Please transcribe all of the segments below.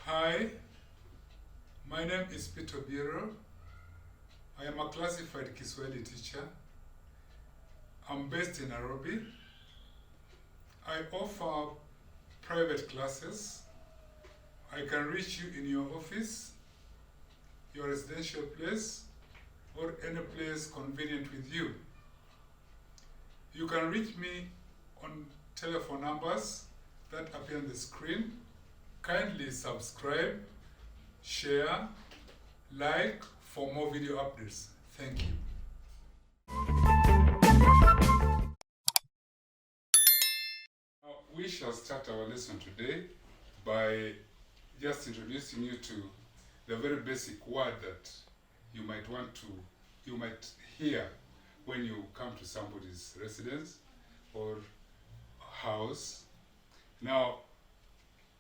Hi, my name is Peter Biro. I am a classified Kiswahili teacher. I'm based in Nairobi. I offer private classes. I can reach you in your office, your residential place, or any place convenient with you. You can reach me on telephone numbers that appear on the screen. Kindly subscribe, share, like for more video updates. Thank you. We shall start our lesson today by just introducing you to the very basic word that you might hear when you come to somebody's residence or house. Now,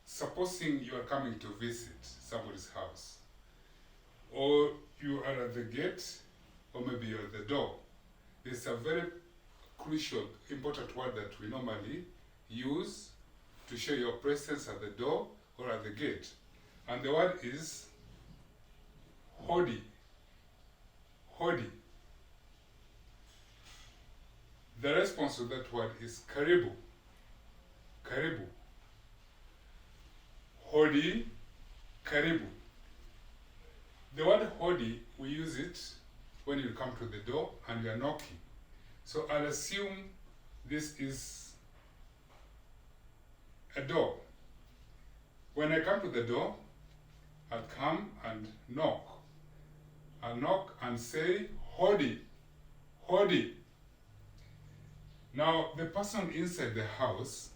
supposing you are coming to visit somebody's house, or you are at the gate, or maybe you're at the door, there's a very crucial, important word that we normally use to show your presence at the door or at the gate. And the word is hodi. Hodi. The response to that word is karibu. Karibu. Hodi, karibu. The word hodi, we use it when you come to the door and you are knocking. So I'll assume this is a door. When I come to the door, I'll come and knock. I'll knock and say, hodi, hodi. Now, the person inside the house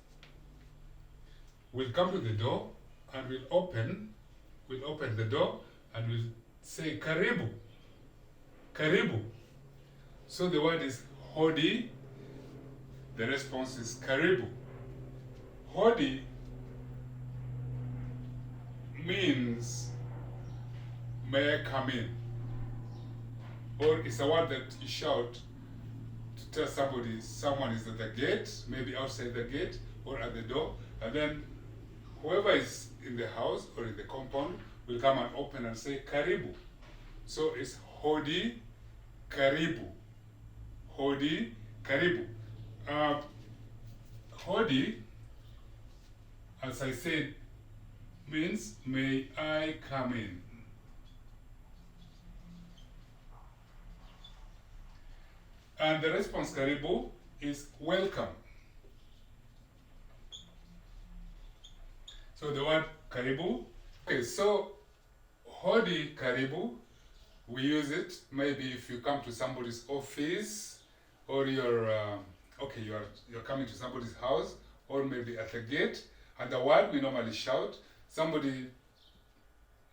will come to the door and will open the door and will say, karibu, karibu. So the word is hodi, the response is karibu. Hodi means, may I come in? Or it's a word that you shout to tell someone is at the gate, maybe outside the gate or at the door, and then whoever is in the house or in the compound will come and open and say, karibu. So it's hodi, karibu. Hodi, karibu. Hodi, as I said, means, may I come in? And the response, karibu, is welcome. So the word karibu. Okay, so hodi, karibu, we use it maybe if you come to somebody's office, or you're coming to somebody's house, or maybe at the gate. And the word we normally shout, somebody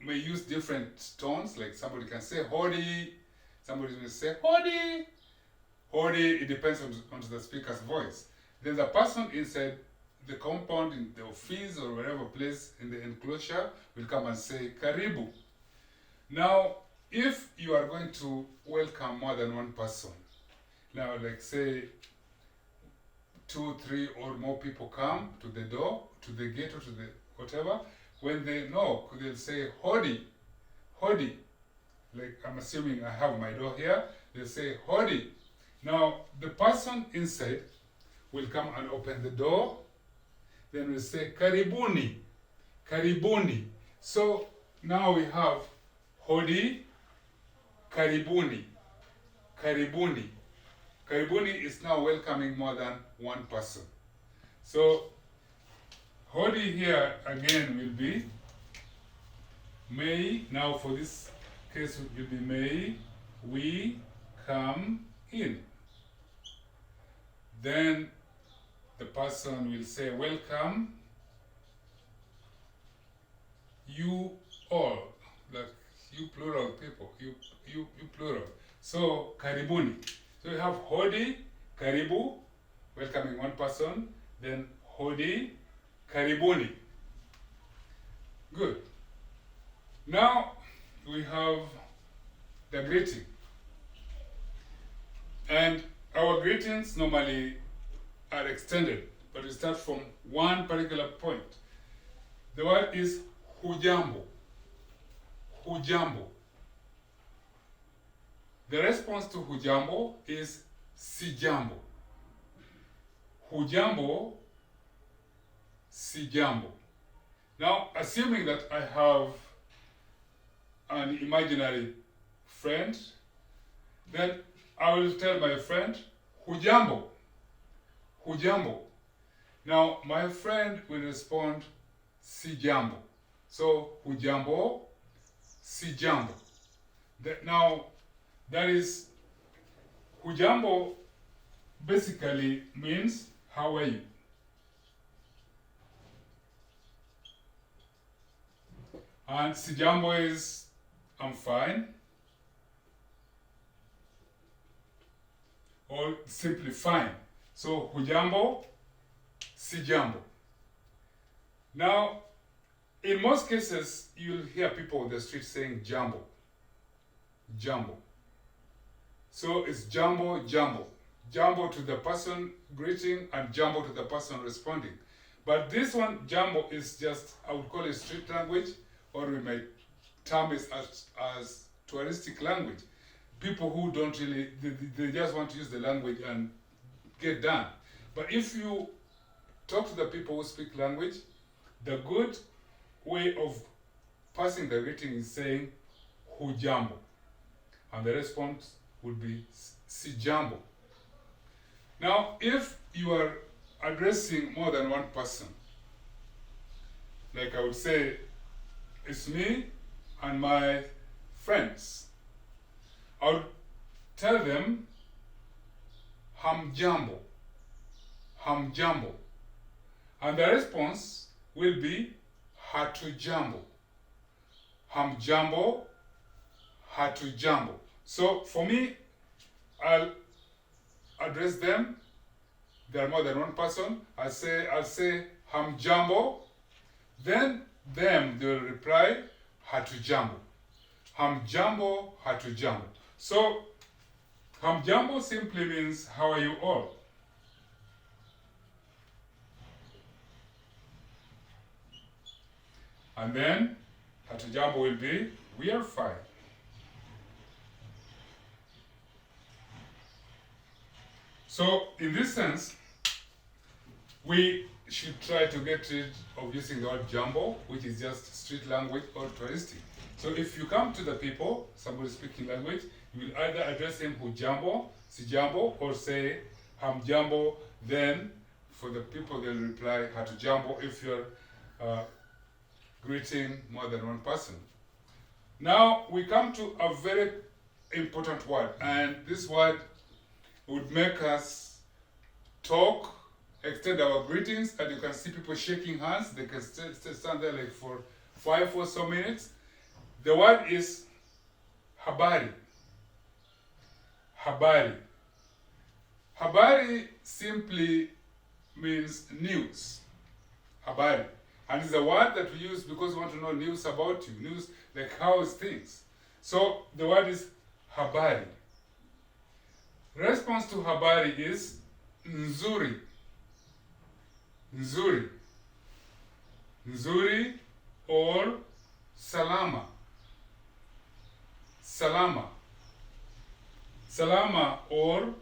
may use different tones, like somebody can say hodi, somebody may say hodi. Hodi, it depends on the speaker's voice. Then the person inside the compound, in the office or wherever place in the enclosure will come and say karibu. Now, if you are going to welcome more than one person, now like say 2, 3 or more people come to the door, to the gate or to the whatever, when they knock, they'll say hodi, hodi. Like I'm assuming I have my door here, they'll say hodi. Now the person inside will come and open the door, then we'll say karibuni, karibuni. So now we have hodi, karibuni, karibuni. Karibuni is now welcoming more than one person. So hodi here again will be may. Now for this case it will be may we come in. Then the person will say welcome you all, like you plural people, you plural. So karibuni. So you have hodi, karibu, welcoming one person, then hodi, karibuni. Good. Now we have the greeting. And our greetings normally are extended, but we start from one particular point. The word is hujambo, hujambo. The response to hujambo is sijambo. Hujambo, sijambo. Now, assuming that I have an imaginary friend, then I will tell my friend, hujambo, hujambo. Now, my friend will respond, sijambo. So, hujambo, sijambo. Now, that is, hujambo basically means, how are you? And sijambo is, I'm fine. Or simply fine. So, hujambo, sijambo. Now, in most cases, you'll hear people on the street saying jambo. Jambo. So it's jambo, jambo. Jambo to the person greeting and jambo to the person responding. But this one, jambo, is just, I would call it street language, or we might term it as touristic language. People who don't really, they just want to use the language and get done. But if you talk to the people who speak language, the good way of passing the greeting is saying hujambo. And the response would be sijambo. Now, if you are addressing more than one person, like I would say, it's me and my friends, I would tell them hamjambo, hamjambo. And the response will be hatujambo, hamjambo, hatujambo. So for me, I'll address them. There are more than one person. I'll say hamjambo. Then they will reply hatujambo. Hamjambo, hatujambo. So hamjambo simply means how are you all? And then hatujambo will be we are fine. So, in this sense, we should try to get rid of using the word jambo, which is just street language or touristic. So, if you come to the people, somebody speaking language, you will either address him hujambo, sijambo, or say hamjambo. Then, for the people, they'll reply hatujambo if you're greeting more than one person. Now, we come to a very important word, and this word would make us talk, extend our greetings, and you can see people shaking hands. They can stand there like for 5 or so minutes. The word is habari. Habari. Habari simply means news. Habari. And it's a word that we use because we want to know news about you, news like how is things. So the word is habari. Response to habari is nzuri. Nzuri. Nzuri or salama. Salama. Salama or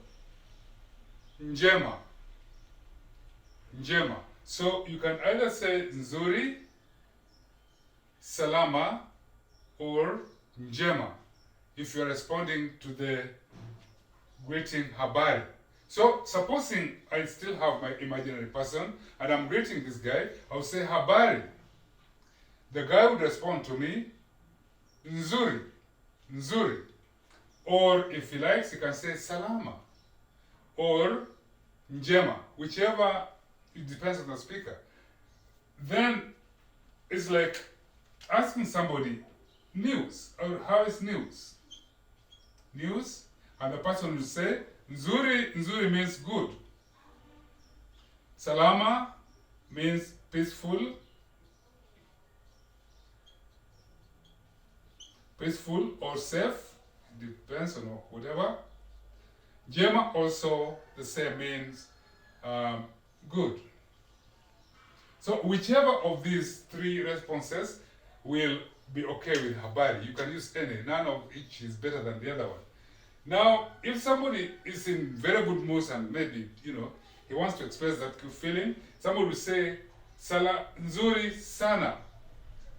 njema. Njema. So you can either say nzuri, salama, or njema if you're responding to the greeting habari. So supposing I still have my imaginary person and I'm greeting this guy, I'll say habari. The guy would respond to me, nzuri, nzuri. Or if he likes, he can say salama or njema, whichever, it depends on the speaker. Then it's like asking somebody news, or how is news? News, and the person will say, nzuri, nzuri means good. Salama means peaceful. Peaceful or safe, depends on whatever. Jema also the same means good. So whichever of these three responses will be okay with habari. You can use any. None of each is better than the other one. Now, if somebody is in very good mood and maybe, he wants to express that good feeling, somebody will say, Sala nzuri sana,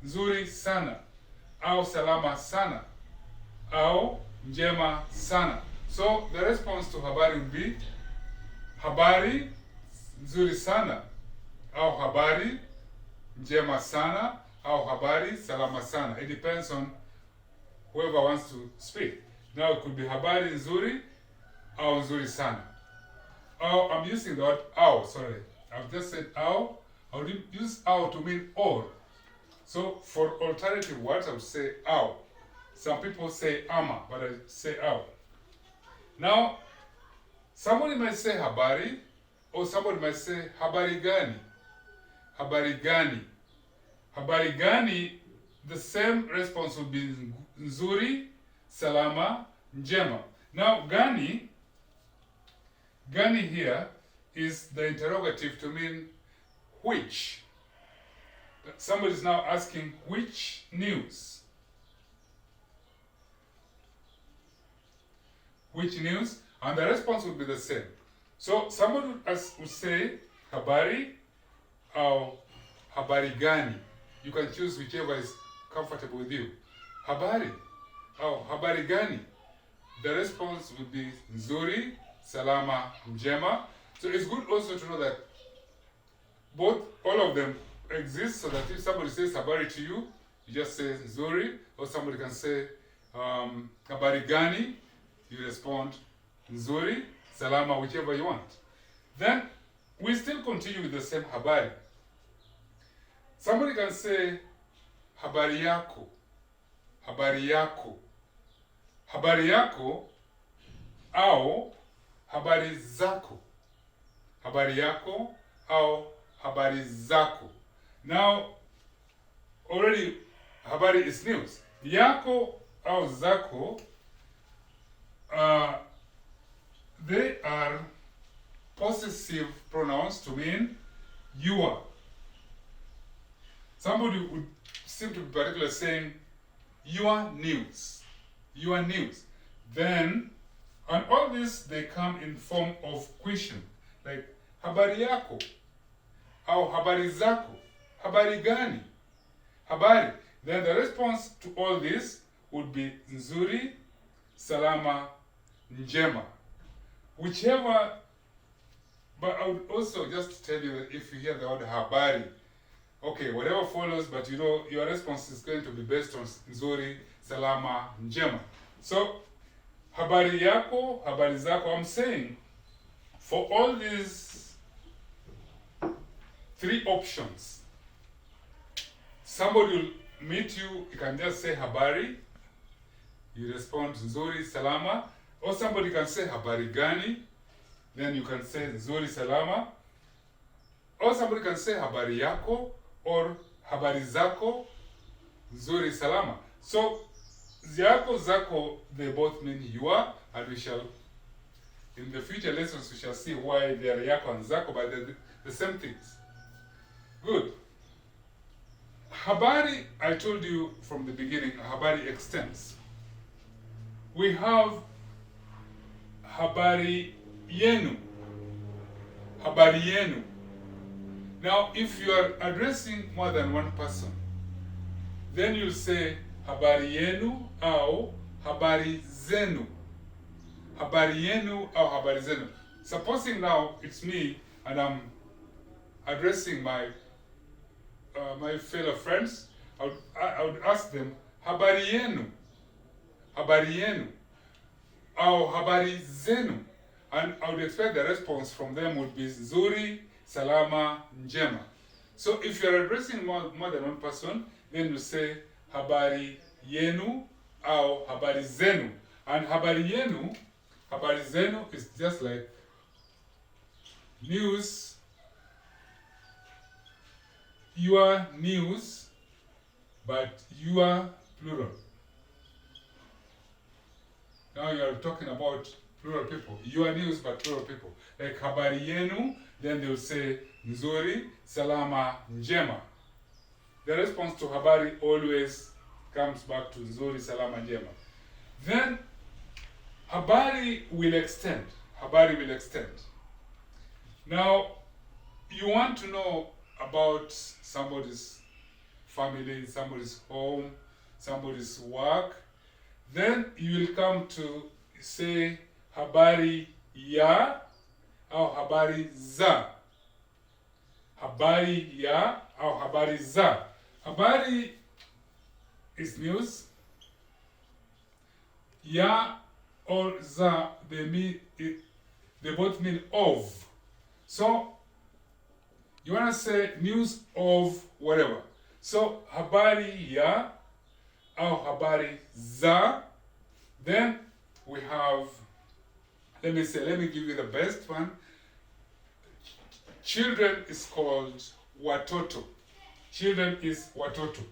nzuri sana, au salama sana, au njema sana. So the response to habari would be, habari nzuri sana, au habari njema sana, au habari salama sana. It depends on whoever wants to speak. Now it could be habari nzuri au nzuri sana. Oh, I'm using the word au, sorry. I've just said au. I would use au to mean or. So for alternative words, I would say au. Some people say ama, but I say au. Now, somebody might say habari, or somebody might say habari gani. Habari gani. Habari gani, the same response would be nzuri, salama, njema. Now, gani here is the interrogative to mean which. Somebody is now asking which news. Which news? And the response would be the same. So somebody would say habari or habari gani. You can choose whichever is comfortable with you. Habari or habari gani. The response would be nzuri, salama, njema. So it's good also to know that all of them exist, so that if somebody says habari to you, you just say nzuri, or somebody can say habari gani, you respond nzuri, salama, whichever you want. Then we still continue with the same habari. Somebody can say habari yako, habari yako, habari yako, au habari zako, habari yako, au habari zako. Now, already habari is news. Yako au zako, they are possessive pronouns to mean your. Somebody would seem to be particular saying your news, your news. Then, and all this, they come in form of question, like habari yako, au habari zako, habari gani, habari. Then the response to all this would be nzuri, salama, njema. Whichever, but I would also just tell you that if you hear the word habari, okay, whatever follows, but your response is going to be based on nzuri, salama, njema. So, habari yako, habari zako, I'm saying, for all these three options, somebody will meet you, you can just say habari, you respond nzuri, salama, or somebody can say habari gani, then you can say nzuri, salama, or somebody can say habari yako, or habari zako, nzuri, salama. So, yako, zako, they both mean you are, and we shall, in the future lessons, we shall see why they are yako and zako, but they're the same things. Good. Habari, I told you from the beginning, habari extends. We have habari yenu. Habari yenu. Now, if you are addressing more than one person, then you'll say habari yenu au habari zenu. Habari yenu au habari zenu. Supposing now it's me and I'm addressing my fellow friends, I would ask them habari yenu, habari yenu, au habari zenu, and I would expect the response from them would be nzuri, salama, njema. So if you're addressing more than one person, then you say habari yenu au habari zenu. And habari zenu is just like news, your news, but your plural. Now you are talking about plural people. Your news, but plural people. Like habari yenu, then they will say nzuri, salama, njema. the response to habari always comes back to nzuri, salama, njema. Then habari will extend. Habari will extend. Now, you want to know about somebody's family, somebody's home, somebody's work. Then you will come to say habari ya au habari za. Habari ya au habari za. Habari is news. Ya or za, they both mean of. So you want to say news of whatever. So habari ya au habari za. Then we have, let me give you the best one. Children is called watoto. Children is watoto.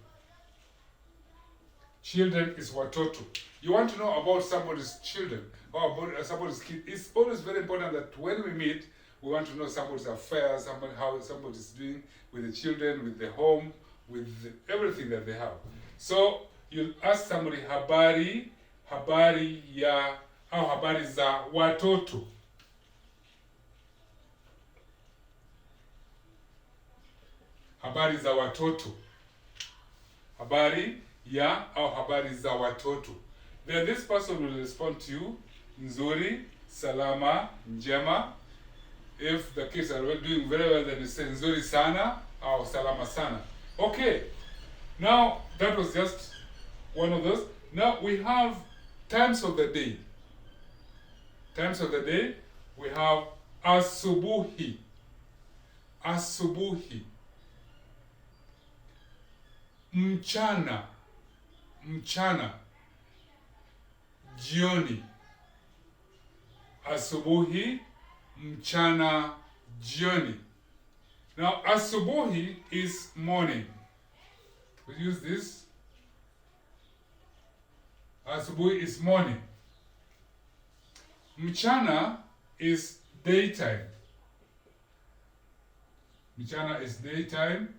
Children is watoto. You want to know about somebody's children or about somebody's kid. It's always very important that when we meet, we want to know somebody's affairs, how somebody's doing with the children, with the home, with everything that they have. So you'll ask somebody habari ya au habari za watoto. Habari za watoto. Habari ya au habari za watoto. Then this person will respond to you nzuri, salama, njema. If the kids are doing very well, then you say nzuri sana or salama sana. Okay. Now, that was just one of those. Now, we have times of the day. Times of the day, we have asubuhi. Asubuhi. Mchana. Mchana. Jioni. Asubuhi, mchana, jioni. Now, asubuhi is morning. We use this. Asubuhi is morning. Mchana is daytime. Mchana is daytime.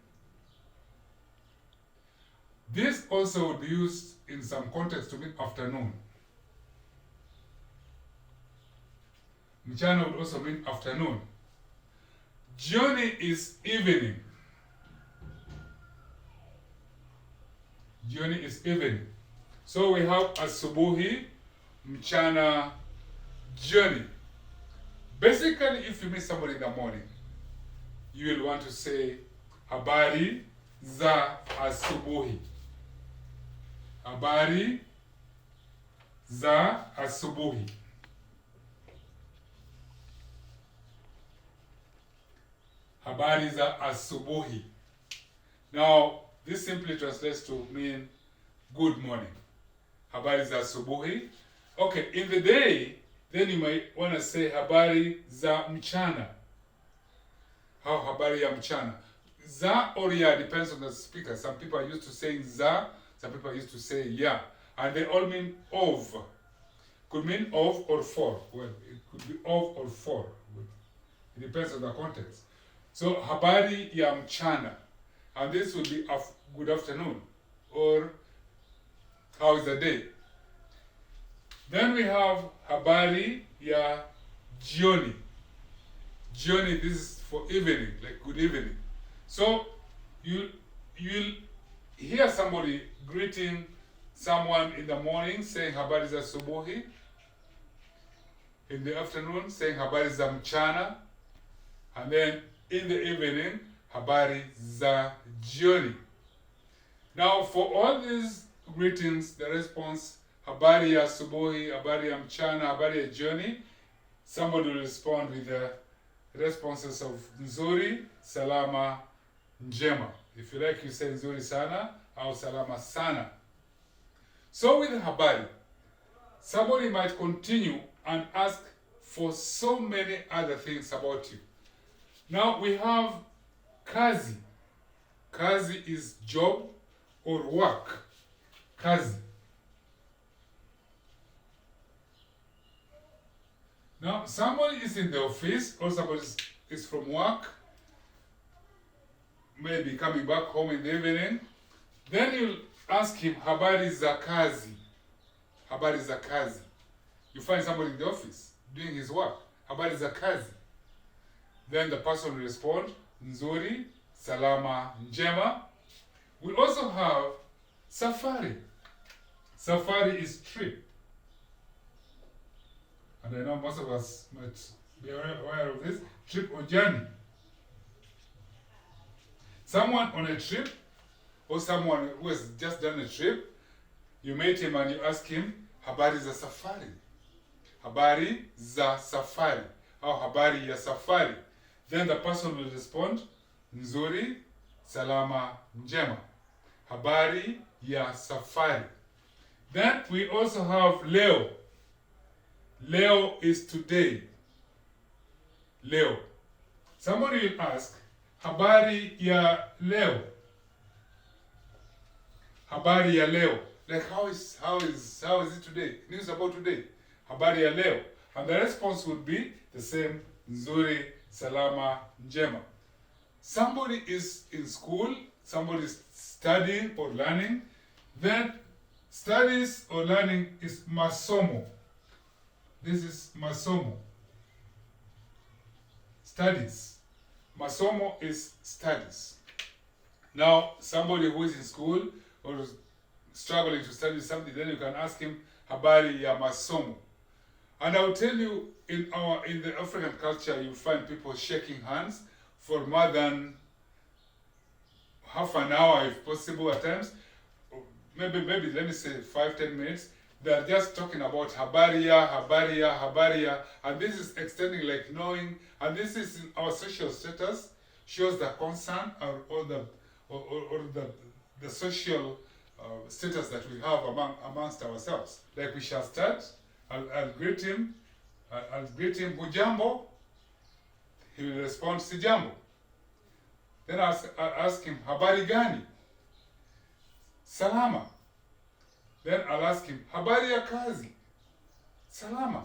This also would be used in some context to mean afternoon. Mchana would also mean afternoon. Jioni is evening. Jioni is evening. So we have asubuhi, mchana, jioni. Basically, if you meet somebody in the morning, you will want to say habari za asubuhi. Habari za asubuhi. Habari za asubuhi. Now, this simply translates to mean good morning. Habari za asubuhi. Okay, in the day, then you might want to say habari za mchana. How habari ya mchana. Za or ya depends on the speaker. Some people are used to saying za, some people are used to say ya. And they all mean of. Could mean of or for. Well, it could be of or for. It depends on the context. So, habari ya mchana. And this would be good afternoon. Or, how is the day? Then we have habari ya jioni. Jioni, this is for evening, like good evening. So, you'll hear somebody greeting someone in the morning, saying habari za subuhi. In the afternoon, saying habari za mchana. And then, in the evening, habari za jioni. Now, for all these greetings, the response, habari ya asubuhi, habari ya mchana, habari ya jioni, somebody will respond with the responses of nzuri, salama, njema. If you like, you say nzuri sana or salama sana. So with habari, somebody might continue and ask for so many other things about you. Now we have kazi. Kazi is job or work. Kazi. Now somebody is in the office or somebody is from work, maybe coming back home in the evening, Then you'll ask him, habari za kazi. Habari za kazi. You find somebody in the office doing his work. Habari za kazi. Then the person will respond, nzuri, salama, njema. We also have safari. Safari is trip. And I know most of us might be aware of this. Trip or journey. Someone on a trip, or someone who has just done a trip, you meet him and you ask him, habari za safari. Habari za safari. Or habari ya safari. Then the person will respond, nzuri, salama, njema. Habari ya safari. Then we also have leo. Leo is today. Leo. Somebody will ask, habari ya leo. Habari ya leo. Like how is it today? News about today. Habari ya leo. And the response would be the same, nzuri, salama, njema. Somebody is in school, somebody is studying or learning, then studies or learning is masomo. This is masomo. Studies. Masomo is studies. Now, somebody who is in school or is struggling to study something, then you can ask him, habari ya masomo. And I'll tell you, in the African culture, you find people shaking hands for more than half an hour, if possible, at times. Maybe let me say 5-10 minutes. They're just talking about habaria, habaria, habaria, and this is extending like knowing, and this is in our social status, shows the concern or the social status that we have amongst ourselves. Like we shall start. I'll greet him. I'll greet him, hujambo. He will respond, sijambo. Then I'll ask him, habari gani? Salama. Then I'll ask him, habari ya kazi? Salama.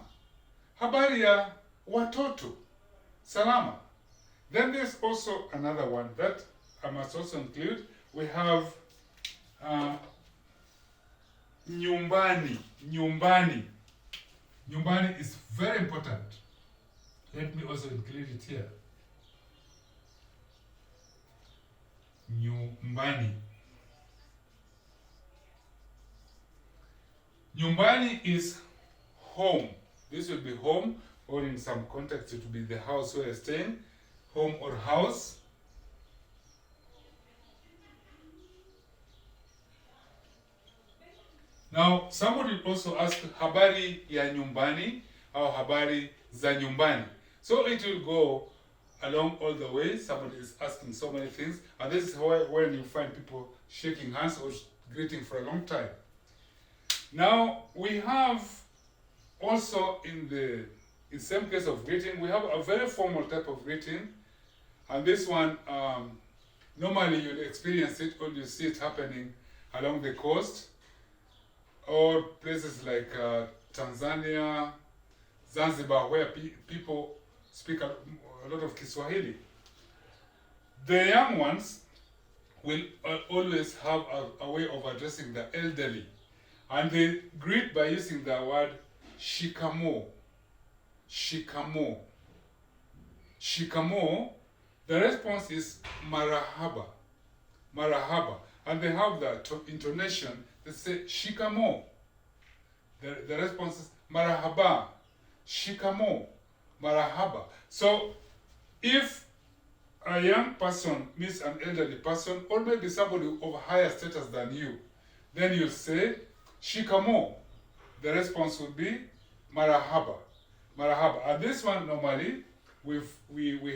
Habari ya watoto? Salama. Then there's also another one that I must also include. We have nyumbani. Nyumbani. Nyumbani is very important. Let me also include it here. Nyumbani. Nyumbani is home. This will be home, or in some context it will be the house where you're staying. Home or house. Now, somebody will also ask habari ya nyumbani or habari za nyumbani. So it will go along all the way. Somebody is asking so many things, and this is when you find people shaking hands or greeting for a long time. Now, we have also in same case of greeting, we have a very formal type of greeting, and this one, normally you'll experience it or you see it happening along the coast, or places like Tanzania, Zanzibar, where people speak a lot of Kiswahili. The young ones will always have a way of addressing the elderly, and they greet by using the word shikamo. Shikamo. Shikamo. The response is marahaba. Marahaba. And they have the intonation. They say shikamo. The response is marahaba. Shikamo. Marahaba. So, if a young person meets an elderly person, or maybe somebody of higher status than you, then you'll say shikamo. The response would be marahaba. Marahaba. And this one normally we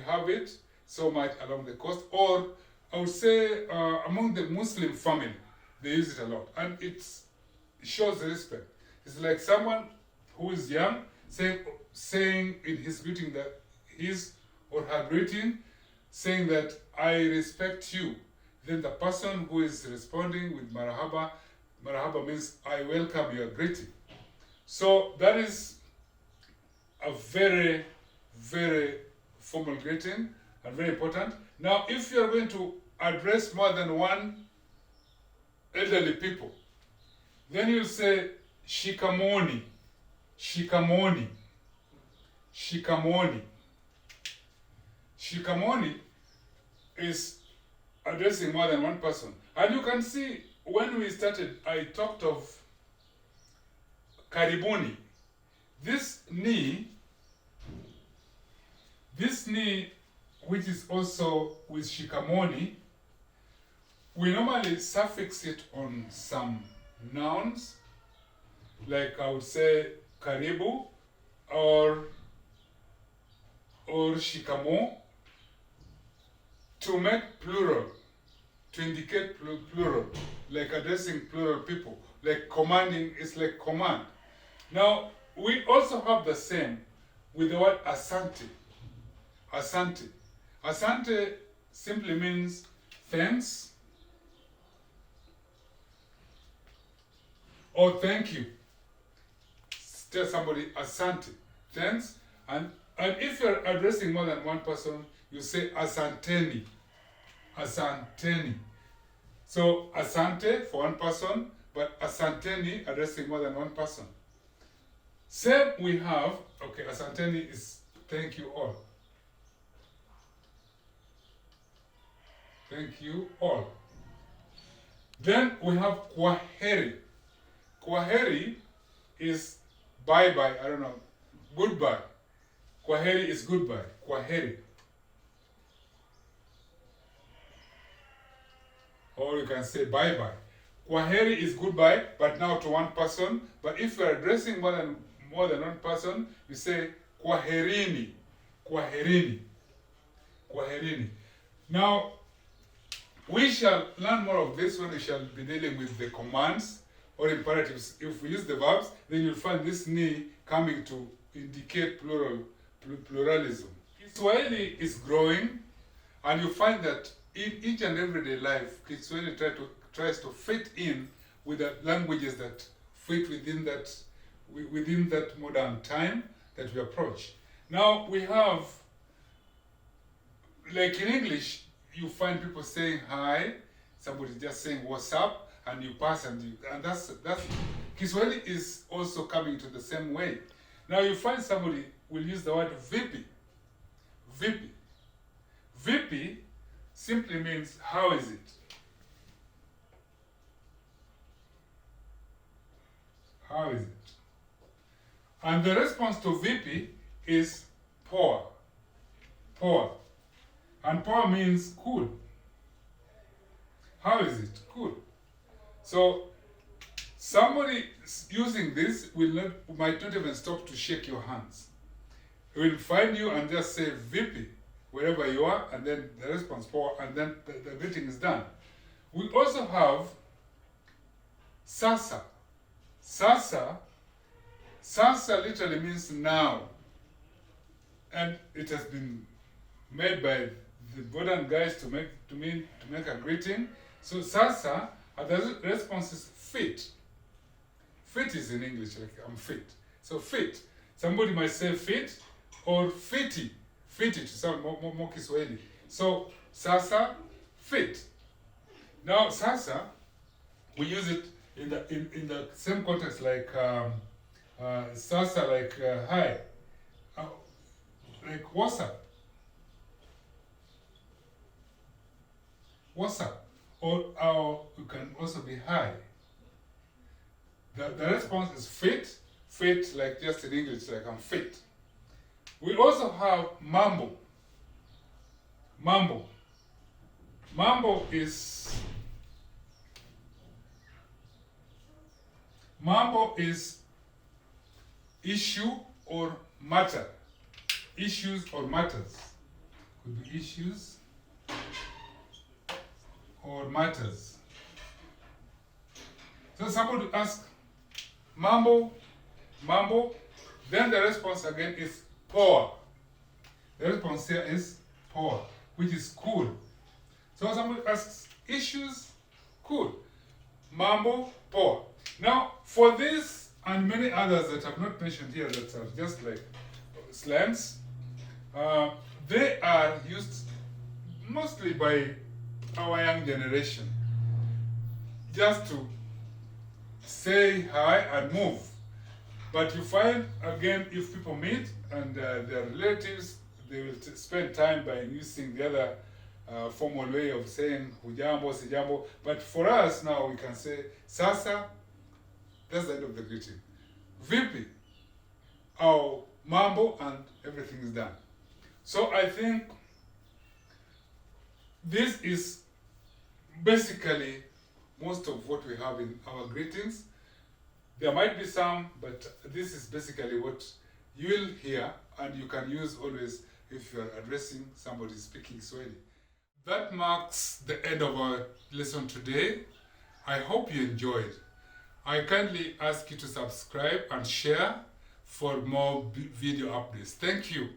have it so much along the coast, or I would say among the Muslim family, they use it a lot, and it shows respect. It's like someone who is young saying in his greeting that his or her greeting, saying that I respect you. Then the person who is responding with marahaba, marahaba means I welcome your greeting. So that is a very, very formal greeting and very important. Now, if you are going to address more than one elderly people. Then you say shikamoni, shikamoni, shikamoni. Shikamoni is addressing more than one person. And you can see when we started, I talked of karibuni. This ni, which is also with shikamoni, we normally suffix it on some nouns, like I would say karibu or shikamo, to make plural, to indicate plural, like addressing plural people, like commanding, it's like command. Now, we also have the same with the word asante. Asante. Asante simply means thanks or thank you. Tell somebody asante, thanks. And if you're addressing more than one person, you say asanteni. Asanteni. So asante for one person, but asanteni addressing more than one person. Same we have, okay, asanteni is thank you all. Thank you all. Then we have kwaheri. Kwaheri is bye-bye, I don't know, goodbye. Kwaheri is goodbye, kwaheri. Or you can say bye-bye. Kwaheri is goodbye, but now to one person. But if you are addressing more than one person, you say kwaherini, kwaherini, kwaherini. Now, we shall learn more of this when we shall be dealing with the commands or imperatives. If we use the verbs, then you'll find this ni coming to indicate pluralism. Kiswahili is growing, and you find that in each and everyday life, Kiswahili tries to fit in with the languages that fit within that modern time that we approach. Now we have, like in English, you find people saying hi, somebody's just saying what's up, and you pass and that's Kiswahili is also coming to the same way. Now you find somebody will use the word vipi. Vipi. Vipi simply means how is it? How is it? And the response to vipi is poa. Poa. And poa means cool. How is it? Cool. So somebody using this might not even stop to shake your hands. He will find you and just say vipi wherever you are, and then the response poa, and then the greeting is done. We also have sasa. Sasa literally means now, and it has been made by the modern guys to make a greeting. So sasa, the response is fit. Fit is in English, like I'm fit. So fit. Somebody might say fit or fiti. Fiti to sound more Kiswahili. So sasa, fit. Now sasa, we use it in the same context like sasa, like hi, like what's up, what's up, or you can also be hi. The response is fit like just in English, like I'm fit. We also have mambo. Mambo is issue or matter. Issues or matters. Could be issues or matters. So somebody asks, mambo, then the response again is poa. The response here is poa, which is cool. So somebody asks, issues, cool. Mambo, poa. Now, for this and many others that I've not mentioned here that are just like slangs, they are used mostly by our young generation. just to say hi and move. But you find, again, if people meet and their relatives, they will spend time by using the other formal way of saying hujambo, sijambo. But for us now, we can say sasa. That's the end of the greeting. Vipi, au mambo, and everything is done. So I think this is basically most of what we have in our greetings. There might be some, but this is basically what you will hear, and you can use always if you are addressing somebody speaking Swahili. That marks the end of our lesson today. I hope you enjoyed. I kindly ask you to subscribe and share for more video updates. Thank you.